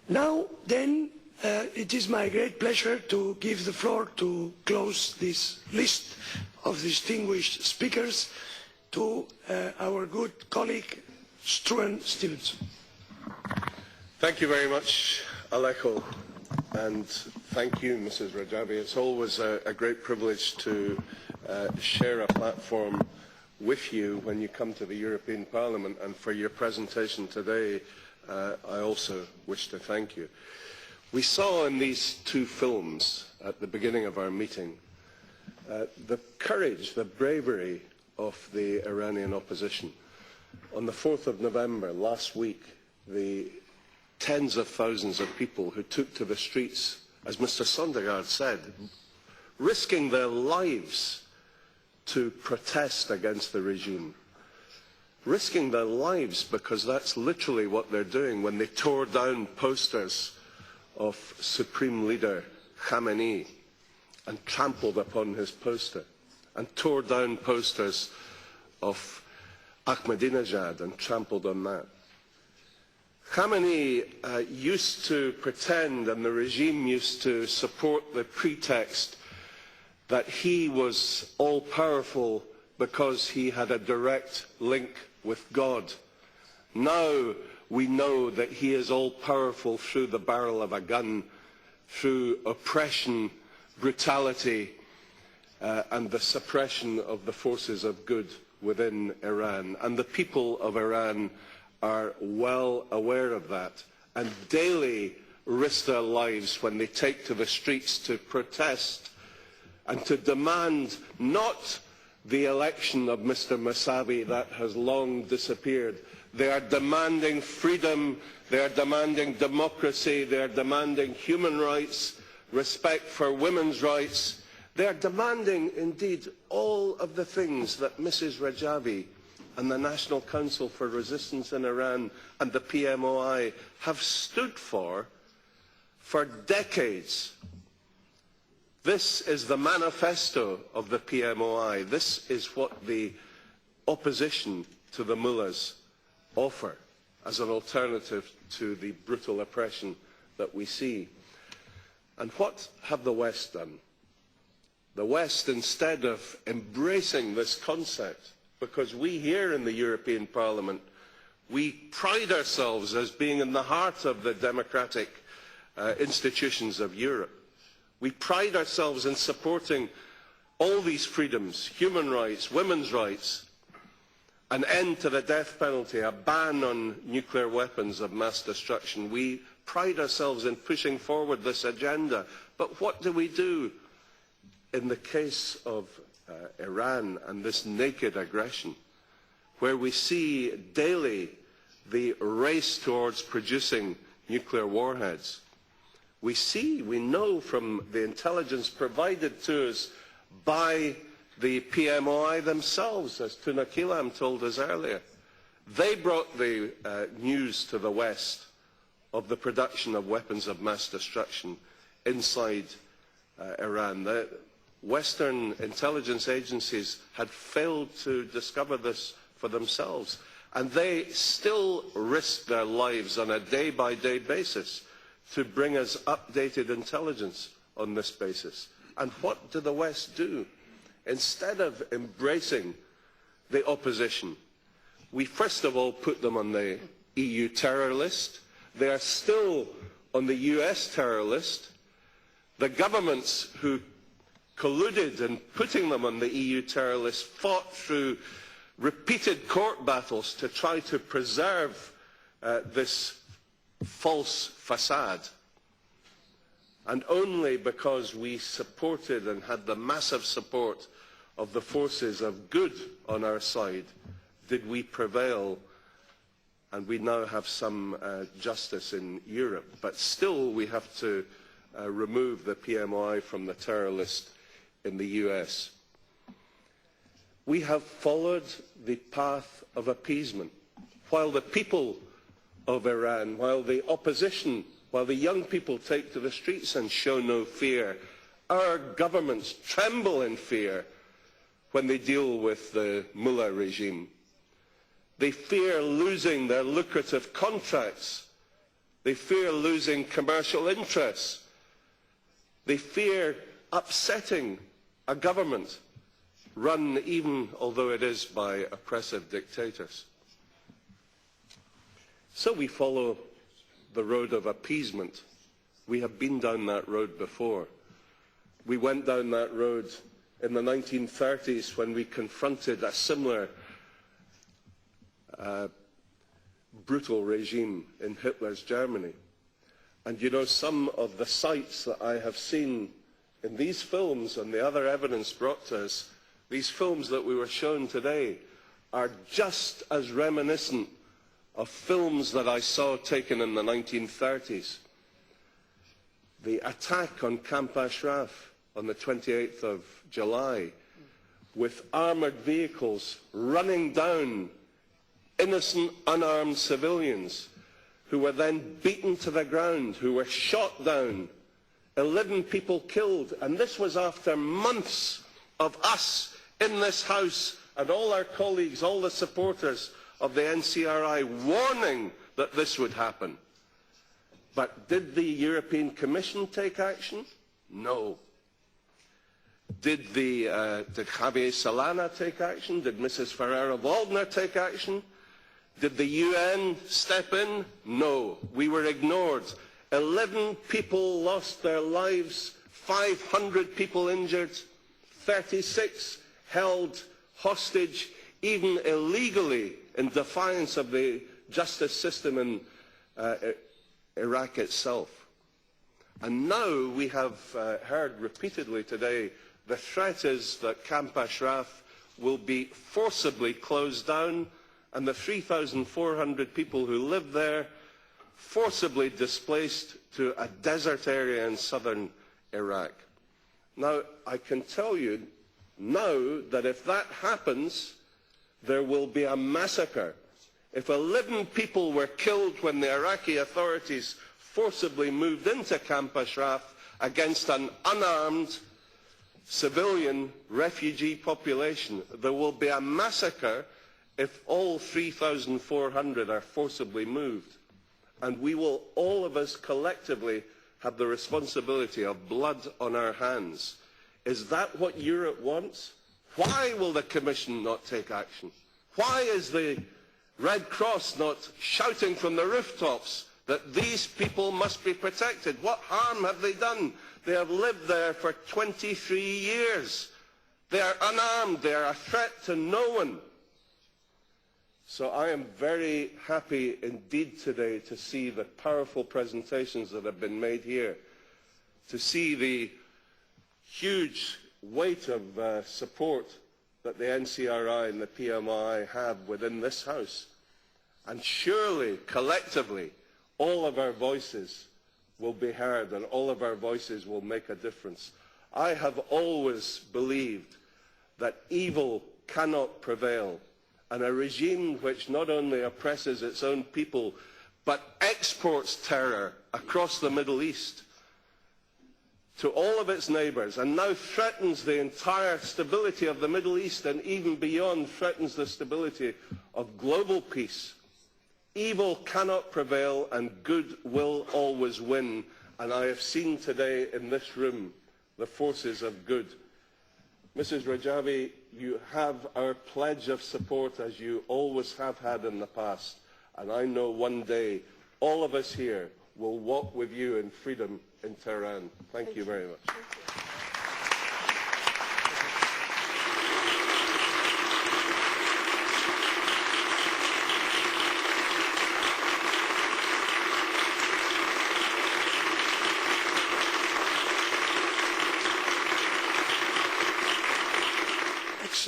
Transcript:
Now then, it is my great pleasure to give the floor to close this list of distinguished speakers to our good colleague Stron Stivensen. Thank you very much, Alejo, and thank you, Mrs. Rajavi. It's always a great privilege to share a platform with you when you come to the European Parliament, and for your presentation today, I also wish to thank you. We saw in these two films at the beginning of our meeting the courage, the bravery of the Iranian opposition. On the 4th of November last week, the tens of thousands of people who took to the streets, as Mr. Sondergaard said, risking their lives to protest against the regime. Risking their lives because that's literally what they're doing when they tore down posters of Supreme Leader Khamenei and trampled upon his poster, and tore down posters of Ahmadinejad and trampled on that. Khamenei used to pretend, and the regime used to support the pretext that he was all-powerful because he had a direct link with God. Now we know that he is all-powerful through the barrel of a gun, through oppression, brutality, and the suppression of the forces of good within Iran. And the people of Iran are well aware of that and daily risk their lives when they take to the streets to protest and to demand not the election of Mr. Mousavi that has long disappeared. They are demanding freedom, they are demanding democracy, they are demanding human rights, respect for women's rights. They are demanding, indeed, all of the things that Mrs. Rajavi and the National Council for Resistance in Iran and the PMOI have stood for decades. This is the manifesto of the PMOI. This is what the opposition to the mullahs offer as an alternative to the brutal oppression that we see. And what have the West done? The West, instead of embracing this concept, because we here in the European Parliament, we pride ourselves as being in the heart of the democratic institutions of Europe. We pride ourselves in supporting all these freedoms, human rights, women's rights, an end to the death penalty, a ban on nuclear weapons of mass destruction. We pride ourselves in pushing forward this agenda. But what do we do in the case of Iran and this naked aggression, where we see daily the race towards producing nuclear warheads? We know from the intelligence provided to us by the PMOI themselves, as Tuna Kilam told us earlier. They brought the news to the West of the production of weapons of mass destruction inside Iran. The Western intelligence agencies had failed to discover this for themselves, and they still risk their lives on a day-by-day basis to bring us updated intelligence on this basis. And what do the West do? Instead of embracing the opposition, we first of all put them on the EU terror list. They are still on the US terror list. The governments who colluded in putting them on the EU terror list fought through repeated court battles to try to preserve this false facade. And only because we supported and had the massive support of the forces of good on our side did we prevail, and we now have some justice in Europe. But still we have to remove the PMI from the terror list in the US. We have followed the path of appeasement. While the people of Iran, while the opposition, while the young people take to the streets and show no fear, our governments tremble in fear when they deal with the mullah regime. They fear losing their lucrative contracts. They fear losing commercial interests. They fear upsetting a government run, even although it is by oppressive dictators. So we follow the road of appeasement. We have been down that road before. We went down that road in the 1930s when we confronted a similar brutal regime in Hitler's Germany. And you know, some of the sights that I have seen in these films and the other evidence brought to us, these films that we were shown today, are just as reminiscent of films that I saw taken in the 1930s. The attack on Camp Ashraf on the 28th of July, with armoured vehicles running down innocent, unarmed civilians who were then beaten to the ground, who were shot down, 11 people killed. And this was after months of us in this House and all our colleagues, all the supporters of the NCRI warning that this would happen. But did the European Commission take action? No. Did Javier Solana take action? Did Mrs. Ferrero-Waldner take action? Did the UN step in? No. We were ignored. 11 people lost their lives, 500 people injured, 36 held hostage, even illegally, in defiance of the justice system in Iraq itself. And now we have heard repeatedly today the threat is that Camp Ashraf will be forcibly closed down and the 3,400 people who live there forcibly displaced to a desert area in southern Iraq. Now, I can tell you now that if that happens, there will be a massacre. If 11 people were killed when the Iraqi authorities forcibly moved into Camp Ashraf against an unarmed civilian refugee population, there will be a massacre if all 3,400 are forcibly moved. And we will, all of us collectively, have the responsibility of blood on our hands. Is that what Europe wants? Why will the Commission not take action? Why is the Red Cross not shouting from the rooftops that these people must be protected? What harm have they done? They have lived there for 23 years. They are unarmed. They are a threat to no one. So I am very happy indeed today to see the powerful presentations that have been made here, to see the huge weight of support that the NCRI and the PMI have within this House. And surely, collectively, all of our voices will be heard and all of our voices will make a difference. I have always believed that evil cannot prevail, and a regime which not only oppresses its own people but exports terror across the Middle East to all of its neighbours and now threatens the entire stability of the Middle East and even beyond threatens the stability of global peace. Evil cannot prevail and good will always win, and I have seen today in this room the forces of good. Mrs. Rajavi, you have our pledge of support as you always have had in the past, and I know one day all of us here will walk with you in freedom in Tehran. Thank you very much.